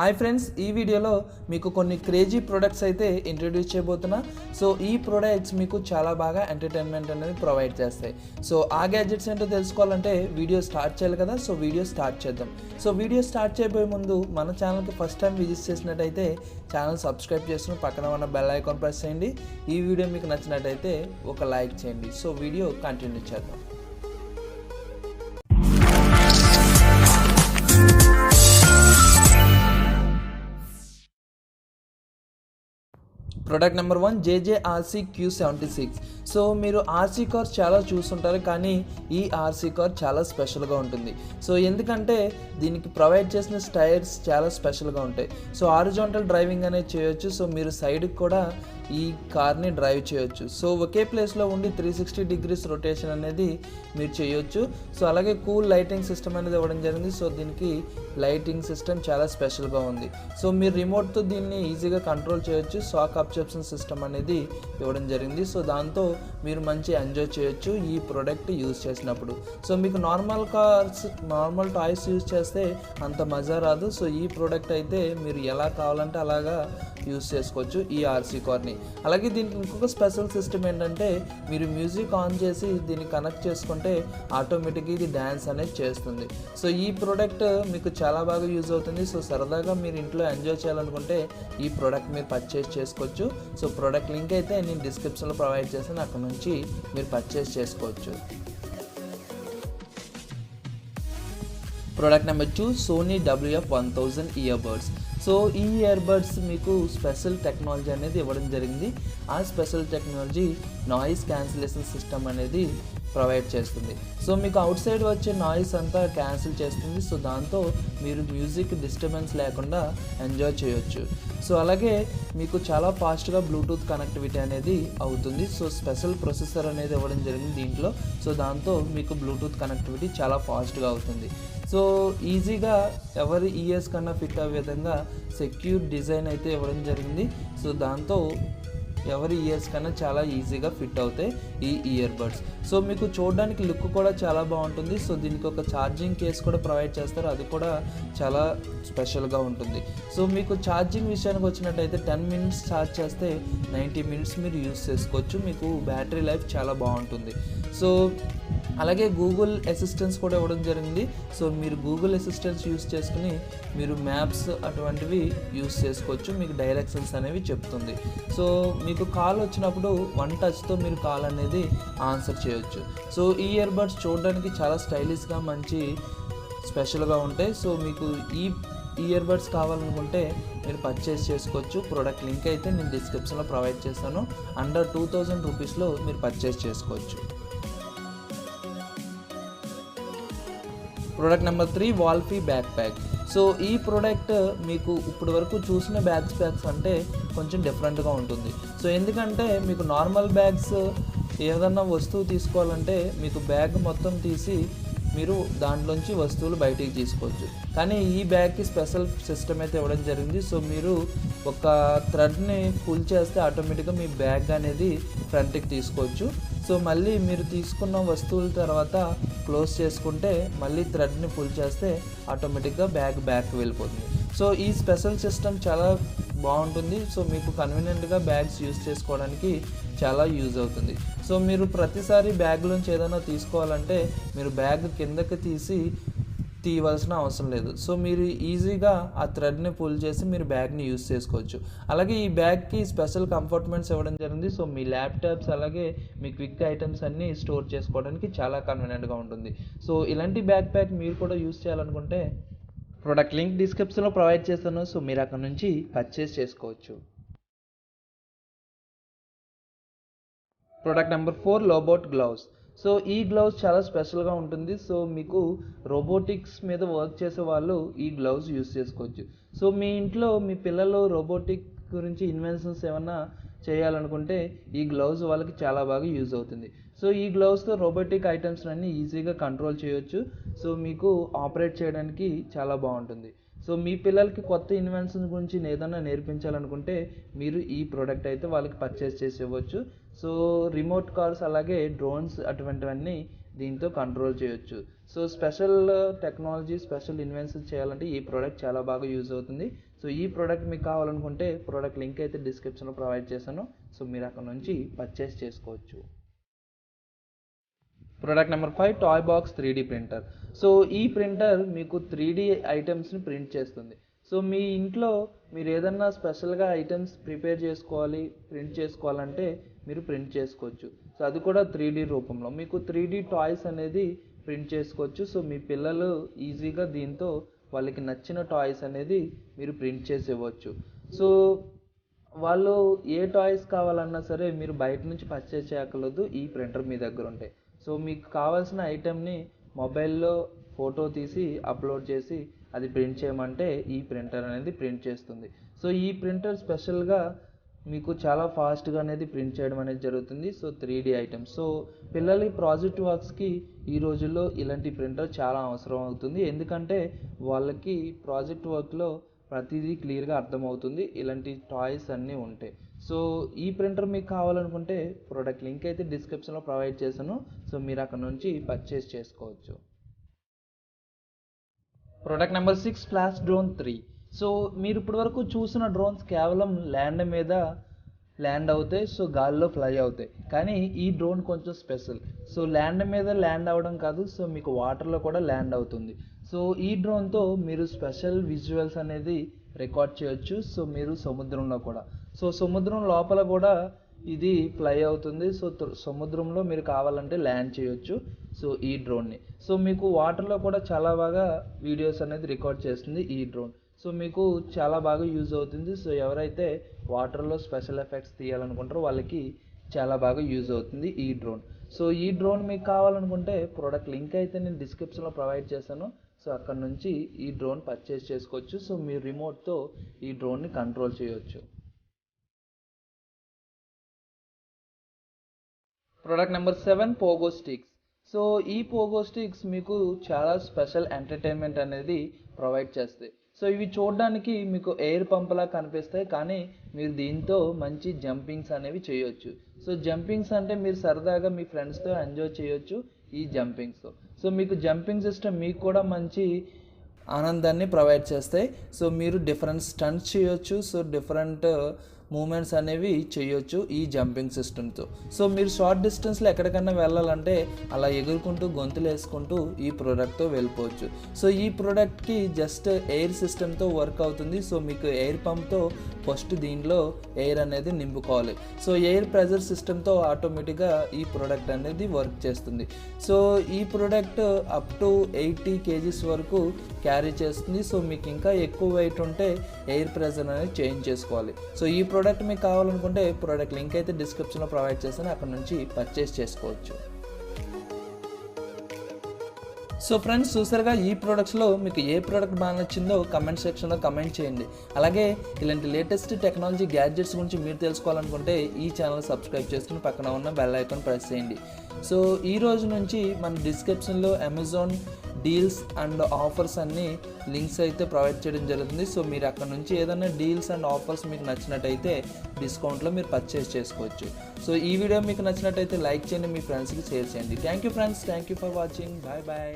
Hi friends, ఈ వీడియోలో మీకు కొన్ని క్రేజీ ప్రొడక్ట్స్ అయితే ఇంట్రడ్యూస్ చేయబోతున్నా. సో ఈ ప్రొడక్ట్స్ మీకు చాలా బాగా ఎంటర్టైన్మెంట్ అనేది ప్రొవైడ్ చేస్తాయి. సో ఆ గ్యాడ్జెట్స్ ఏంటో తెలుసుకోవాలంటే వీడియో స్టార్ట్ చేయాలి కదా. సో వీడియో స్టార్ట్ చేద్దాం. సో వీడియో స్టార్ట్ చేయబోయే ముందు మన ఛానల్కి ఫస్ట్ టైం విజిట్ చేసినట్టయితే ఛానల్ సబ్స్క్రైబ్ చేసుకుని పక్కన ఉన్న బెల్ ఐకాన్ ప్రెస్ చేయండి. ఈ వీడియో మీకు నచ్చినట్టయితే ఒక లైక్ చేయండి. సో వీడియో కంటిన్యూ చేద్దాం. Product number 1 JJRC Q76. So మీరు ఆర్సీ కార్ చాలా చూస్తుంటారు, కానీ ఈ ఆర్సీ కార్ చాలా స్పెషల్గా ఉంటుంది. సో ఎందుకంటే దీనికి ప్రొవైడ్ చేసిన టైర్స్ చాలా స్పెషల్గా ఉంటాయి. సో హారిజాంటల్ డ్రైవింగ్ అనేది చేయొచ్చు. సో మీరు సైడ్కి కూడా ఈ కార్ని డ్రైవ్ చేయొచ్చు. సో ఒకే ప్లేస్లో ఉండి 360 డిగ్రీస్ రొటేషన్ అనేది మీరు చేయొచ్చు. సో అలాగే కూల్ లైటింగ్ సిస్టమ్ అనేది ఇవ్వడం జరిగింది. సో దీనికి లైటింగ్ సిస్టమ్ చాలా స్పెషల్గా ఉంది. సో మీరు రిమోట్తో దీన్ని ఈజీగా కంట్రోల్ చేయొచ్చు. షాక్ అబ్జర్ప్షన్ సిస్టమ్ అనేది ఇవ్వడం జరిగింది. సో దాంతో మీరు మంచి ఎంజాయ్ చేయొచ్చు ఈ ప్రోడక్ట్ యూజ్ చేసినప్పుడు. సో మీకు నార్మల్ టాయ్స్ యూజ్ చేస్తే అంత మజా రాదు. సో ఈ ప్రోడక్ట్ అయితే మీరు ఎలా కావాలంటే అలాగా యూజ్ చేసుకోవచ్చు ఈ ఆర్సీ కార్ని. అలాగే దీనికి ఇంకొక స్పెషల్ సిస్టమ్ ఏంటంటే మీరు మ్యూజిక్ ఆన్ చేసి దీన్ని కనెక్ట్ చేసుకుంటే ఆటోమేటిక్గా ఇది డ్యాన్స్ అనేది చేస్తుంది. సో ఈ ప్రోడక్ట్ మీకు చాలా బాగా యూజ్ అవుతుంది. సో సరదాగా మీరు ఇంట్లో ఎంజాయ్ చేయాలనుకుంటే ఈ ప్రోడక్ట్ మీరు పర్చేస్ చేసుకోవచ్చు. సో ప్రోడక్ట్ లింక్ అయితే నేను డిస్క్రిప్షన్లో ప్రొవైడ్ చేస్తాను, అక్కడ నుంచి మీరు పర్చేస్ చేసుకోవచ్చు. Product number 2 Sony WF-1000 earbuds. So ఈ ఇయర్బడ్స్ మీకు స్పెషల్ టెక్నాలజీ అనేది ఇవ్వడం జరిగింది. ఆ special technology noise cancellation system అనేది ప్రొవైడ్ చేస్తుంది. సో మీకు అవుట్ సైడ్ వచ్చే నాయిస్ అంతా క్యాన్సిల్ చేస్తుంది. సో దాంతో మీరు మ్యూజిక్ డిస్టర్బెన్స్ లేకుండా ఎంజాయ్ చేయొచ్చు. సో అలాగే మీకు చాలా ఫాస్ట్గా బ్లూటూత్ కనెక్టివిటీ అనేది అవుతుంది. సో స్పెషల్ ప్రొసెసర్ అనేది ఇవ్వడం జరిగింది దీంట్లో. సో దాంతో మీకు బ్లూటూత్ కనెక్టివిటీ చాలా ఫాస్ట్గా అవుతుంది. సో ఈజీగా ఎవరి ఇయర్స్ కన్నా ఫిట్ అయ్యే విధంగా సెక్యూర్ డిజైన్ అయితే ఇవ్వడం జరిగింది. సో దాంతో ఎవరి ఇయర్స్ కన్నా చాలా ఈజీగా ఫిట్ అవుతాయి ఈ ఇయర్బడ్స్. సో మీకు చూడడానికి లుక్ కూడా చాలా బాగుంటుంది. సో దీనికి ఒక ఛార్జింగ్ కేస్ కూడా ప్రొవైడ్ చేస్తారు, అది కూడా చాలా స్పెషల్గా ఉంటుంది. సో మీకు ఛార్జింగ్ విషయానికి వచ్చినట్టయితే 10 మినిట్స్ ఛార్జ్ చేస్తే 90 మినిట్స్ మీరు యూస్ చేసుకోవచ్చు. మీకు బ్యాటరీ లైఫ్ చాలా బాగుంటుంది. సో అలాగే గూగుల్ అసిస్టెన్స్ కూడా ఇవ్వడం జరిగింది. సో మీరు గూగుల్ అసిస్టెన్స్ యూస్ చేసుకుని మీరు మ్యాప్స్ అటువంటివి యూస్ చేసుకోవచ్చు. మీకు డైరెక్షన్స్ అనేవి చెప్తుంది. సో మీకు కాల్ వచ్చినప్పుడు 1 టచ్తో మీరు కాల్ అనేది ఆన్సర్ చేయొచ్చు. సో ఈ ఇయర్బడ్స్ చూడడానికి చాలా స్టైలిష్గా మంచి స్పెషల్గా ఉంటాయి. సో మీకు ఈ ఇయర్బడ్స్ కావాలనుకుంటే మీరు పర్చేస్ చేసుకోవచ్చు. ప్రోడక్ట్ లింక్ అయితే నేను డిస్క్రిప్షన్లో ప్రొవైడ్ చేస్తాను. అండర్ 2000 రూపీస్లో మీరు పర్చేస్ చేసుకోవచ్చు. Product number 3 Walffee back pack. So ఈ ప్రోడక్ట్ మీకు ఇప్పటి వరకు చూసిన బ్యాగ్స్ అంటే కొంచెం డిఫరెంట్గా ఉంటుంది. సో ఎందుకంటే మీకు నార్మల్ బ్యాగ్స్ ఏదన్నా వస్తువు తీసుకోవాలంటే మీకు బ్యాగ్ మొత్తం తీసి మీరు దాంట్లోంచి వస్తువులు బయటికి తీసుకోవచ్చు. కానీ ఈ బ్యాగ్కి స్పెషల్ సిస్టమ్ అయితే ఇవ్వడం జరిగింది. సో మీరు ఒక థ్రెడ్ని పుల్ చేస్తే ఆటోమేటిక్గా మీ బ్యాగ్ అనేది ఫ్రంట్కి తీసుకోవచ్చు. సో మళ్ళీ మీరు తీసుకున్న వస్తువుల తర్వాత క్లోజ్ చేసుకుంటే మళ్ళీ థ్రెడ్ని పుల్ చేస్తే ఆటోమేటిక్గా బ్యాక్ వెళ్ళిపోతుంది. సో ఈ స్పెషల్ సిస్టమ్ చాలా బాగుంటుంది. సో మీకు కన్వీనియంట్గా బ్యాగ్స్ యూజ్ చేసుకోవడానికి చాలా యూజ్ అవుతుంది. సో మీరు ప్రతిసారి బ్యాగ్లోంచి ఏదైనా తీసుకోవాలంటే మీరు బ్యాగ్ కిందకి తీయవలసిన అవసరం లేదు. సో మీరు ఈజీగా ఆ థ్రెడ్ని పుల్ చేసి మీరు బ్యాగ్ని యూజ్ చేసుకోవచ్చు. అలాగే ఈ బ్యాగ్కి స్పెషల్ కంఫర్ట్మెంట్స్ ఇవ్వడం జరిగింది. సో మీ ల్యాప్టాప్స్ అలాగే మీ క్విక్ ఐటమ్స్ అన్నీ స్టోర్ చేసుకోవడానికి చాలా కన్వీనియంట్గా ఉంటుంది. సో ఇలాంటి బ్యాక్ ప్యాక్ మీరు కూడా యూజ్ చేయాలనుకుంటే ప్రోడక్ట్ లింక్ డిస్క్రిప్షన్లో ప్రొవైడ్ చేస్తాను. సో మీరు అక్కడ నుంచి పర్చేస్ చేసుకోవచ్చు. Product number 4 Lobot Gloves. So ఈ గ్లౌస్ చాలా స్పెషల్గా ఉంటుంది. సో మీకు రోబోటిక్స్ మీద వర్క్ చేసే వాళ్ళు ఈ గ్లౌస్ యూస్ చేసుకోవచ్చు. సో మీ ఇంట్లో మీ పిల్లలు రోబోటిక్ గురించి ఇన్వెన్షన్స్ ఏమన్నా చేయాలనుకుంటే ఈ గ్లౌస్ వాళ్ళకి చాలా బాగా యూజ్ అవుతుంది. సో ఈ గ్లౌస్తో రోబోటిక్ ఐటమ్స్ అన్నీ ఈజీగా కంట్రోల్ చేయొచ్చు. సో మీకు ఆపరేట్ చేయడానికి చాలా బాగుంటుంది. సో మీ పిల్లలకి కొత్త ఇన్వెన్షన్ గురించి ఏదైనా నేర్పించాలనుకుంటే మీరు ఈ ప్రోడక్ట్ అయితే వాళ్ళకి పర్చేస్ చేసి ఇవ్వచ్చు. సో రిమోట్ కార్స్ అలాగే డ్రోన్స్ అటువంటివన్నీ దీంతో కంట్రోల్ చేయొచ్చు. So special technology special invention చేయాలంటే ఈ ప్రోడక్ట్ చాలా బాగా యూజ్ అవుతుంది. సో ఈ ప్రోడక్ట్ మీకు కావాలనుకుంటే ప్రోడక్ట్ లింక్ అయితే డిస్క్రిప్షన్లో ప్రొవైడ్ చేశాను. సో మీరు అక్కడ నుంచి పర్చేస్ చేసుకోవచ్చు. Product number 5 Toybox 3D printer. So ఈ ప్రింటర్ మీకు 3D ఐటమ్స్ని ప్రింట్ చేస్తుంది. సో మీ ఇంట్లో మీరు ఏదన్నా స్పెషల్గా ఐటమ్స్ ప్రిపేర్ చేసుకోవాలి, ప్రింట్ చేసుకోవాలంటే మీరు ప్రింట్ చేసుకోవచ్చు. సో అది కూడా 3D రూపంలో మీకు 3D టాయ్స్ అనేది ప్రింట్ చేసుకోవచ్చు. సో మీ పిల్లలు ఈజీగా దీంతో వాళ్ళకి నచ్చిన టాయ్స్ అనేది మీరు ప్రింట్ చేసి ఇవ్వచ్చు. సో వాళ్ళు ఏ టాయ్స్ కావాలన్నా సరే మీరు బయట నుంచి పర్చేస్ చేయక్కర్లేదు, ఈ ప్రింటర్ మీ దగ్గర ఉంటాయి. సో మీకు కావాల్సిన ఐటెంని మొబైల్లో ఫోటో తీసి అప్లోడ్ చేసి అది ప్రింట్ చేయమంటే ఈ ప్రింటర్ అనేది ప్రింట్ చేస్తుంది. సో ఈ ప్రింటర్ స్పెషల్గా మీకు చాలా ఫాస్ట్గా అనేది ప్రింట్ చేయడం అనేది జరుగుతుంది. సో 3D ఐటమ్స్, సో పిల్లల ప్రాజెక్ట్ వర్క్స్కి ఈ రోజుల్లో ఇలాంటి ప్రింటర్ చాలా అవసరం అవుతుంది. ఎందుకంటే వాళ్ళకి ప్రాజెక్ట్ వర్క్లో ప్రతిదీ క్లియర్గా అర్థమవుతుంది, ఇలాంటి టాయ్స్ అన్నీ ఉంటాయి. సో ఈ ప్రింటర్ మీకు కావాలనుకుంటే ప్రోడక్ట్ లింక్ అయితే డిస్క్రిప్షన్లో ప్రొవైడ్ చేశాను. సో మీరు అక్కడ నుంచి పర్చేస్ చేసుకోవచ్చు. Product number 6 flash drone 3. So మీరు ఇప్పటివరకు చూసిన డ్రోన్స్ కేవలం ల్యాండ్ మీద ల్యాండ్ అవుతాయి, సో గాల్లో ఫ్లై అవుతాయి. కానీ ఈ డ్రోన్ కొంచెం స్పెషల్. సో ల్యాండ్ మీద ల్యాండ్ అవ్వడం కాదు, సో మీకు వాటర్లో కూడా ల్యాండ్ అవుతుంది. సో ఈ డ్రోన్తో మీరు స్పెషల్ విజువల్స్ అనేది రికార్డ్ చేయొచ్చు. సో మీరు సముద్రంలో కూడా, సో సముద్రం లోపల కూడా ఇది ఫ్లై అవుతుంది. సో సముద్రంలో మీరు కావాలంటే ల్యాండ్ చేయొచ్చు సో ఈ డ్రోన్ని. సో మీకు వాటర్లో కూడా చాలా బాగా వీడియోస్ అనేది రికార్డ్ చేస్తుంది ఈ డ్రోన్. సో మీకు చాలా బాగా యూజ్ అవుతుంది. సో ఎవరైతే వాటర్లో స్పెషల్ ఎఫెక్ట్స్ తీయాలనుకుంటారో వాళ్ళకి చాలా బాగా యూజ్ అవుతుంది ఈ డ్రోన్. సో ఈ డ్రోన్ మీకు కావాలనుకుంటే ప్రోడక్ట్ లింక్ అయితే నేను డిస్క్రిప్షన్లో ప్రొవైడ్ చేశాను. సో అక్కడ నుంచి ఈ డ్రోన్ పర్చేస్ చేసుకోవచ్చు. సో మీరు రిమోట్తో ఈ డ్రోన్ని కంట్రోల్ చేయొచ్చు. Product number 7 Pogo sticks. So ఈ పోగో స్టిక్స్ మీకు చాలా స్పెషల్ ఎంటర్టైన్మెంట్ అనేది ప్రొవైడ్ చేస్తాయి. సో ఇవి చూడడానికి మీకు ఎయిర్ పంప్లా కనిపిస్తాయి, కానీ మీరు దీంతో మంచి జంపింగ్స్ అనేవి చేయొచ్చు. సో జంపింగ్స్ అంటే మీరు సరదాగా మీ ఫ్రెండ్స్తో ఎంజాయ్ చేయొచ్చు ఈ జంపింగ్స్తో. సో మీకు జంపింగ్ సిస్టమ్ మీకు కూడా మంచి ఆనందాన్ని ప్రొవైడ్ చేస్తాయి. సో మీరు డిఫరెంట్ స్టంట్స్ చేయొచ్చు, సో డిఫరెంట్ మూమెంట్స్ అనేవి చేయొచ్చు ఈ జంపింగ్ సిస్టమ్తో. సో మీరు షార్ట్ డిస్టెన్స్లో ఎక్కడికన్నా వెళ్ళాలంటే అలా ఎగురుకుంటూ గొంతులు వేసుకుంటూ ఈ ప్రోడక్ట్తో వెళ్ళిపోవచ్చు. సో ఈ ప్రోడక్ట్కి జస్ట్ ఎయిర్ సిస్టమ్తో వర్క్ అవుతుంది. సో మీకు ఎయిర్ పంప్తో ఫస్ట్ దీనిలో ఎయిర్ అనేది నింపుకోవాలి. సో ఎయిర్ ప్రెజర్ సిస్టమ్తో ఆటోమేటిక్గా ఈ ప్రోడక్ట్ అనేది వర్క్ చేస్తుంది. సో ఈ ప్రోడక్ట్ అప్ టు 80 kgs వరకు క్యారీ చేస్తుంది. సో మీకు ఇంకా ఎక్కువ వెయిట్ ఉంటే ఎయిర్ ప్రెజర్ అనేది చేంజ్ చేసుకోవాలి. సో ఈ ప్రోడక్ట్ మీకు కావాలనుకుంటే ప్రోడక్ట్ లింక్ అయితే డిస్క్రిప్షన్లో ప్రొవైడ్ చేస్తాను, అక్కడ నుంచి పర్చేస్ చేసుకోవచ్చు. సో ఫ్రెండ్స్ చూసారుగా ఈ ప్రోడక్ట్స్లో మీకు ఏ ప్రోడక్ట్ బాగా నచ్చిందో కమెంట్ సెక్షన్లో కమెంట్ చేయండి. అలాగే ఇలాంటి లేటెస్ట్ టెక్నాలజీ గ్యాడ్జెట్స్ గురించి మీరు తెలుసుకోవాలనుకుంటే ఈ ఛానల్ సబ్స్క్రైబ్ చేసుకుని పక్కన ఉన్న బెల్ ఐకాన్ ప్రెస్ చేయండి. సో ఈ రోజు నుంచి మన డిస్క్రిప్షన్లో అమెజాన్ డీల్స్ అండ్ ఆఫర్స్ అన్ని లింక్స్ అయితే ప్రొవైడ్ చేయడం జరుగుతుంది. సో మీరు అక్కడ నుంచి ఏదైనా డీల్స్ అండ్ ఆఫర్స్ మీకు నచ్చినట్టయితే డిస్కౌంట్లో మీరు పర్చేస్ చేసుకోవచ్చు. సో ఈ వీడియో మీకు నచ్చినట్టయితే లైక్ చేయండి, మీ ఫ్రెండ్స్కి షేర్ చేయండి. Thank you friends, thank you for watching. Bye bye.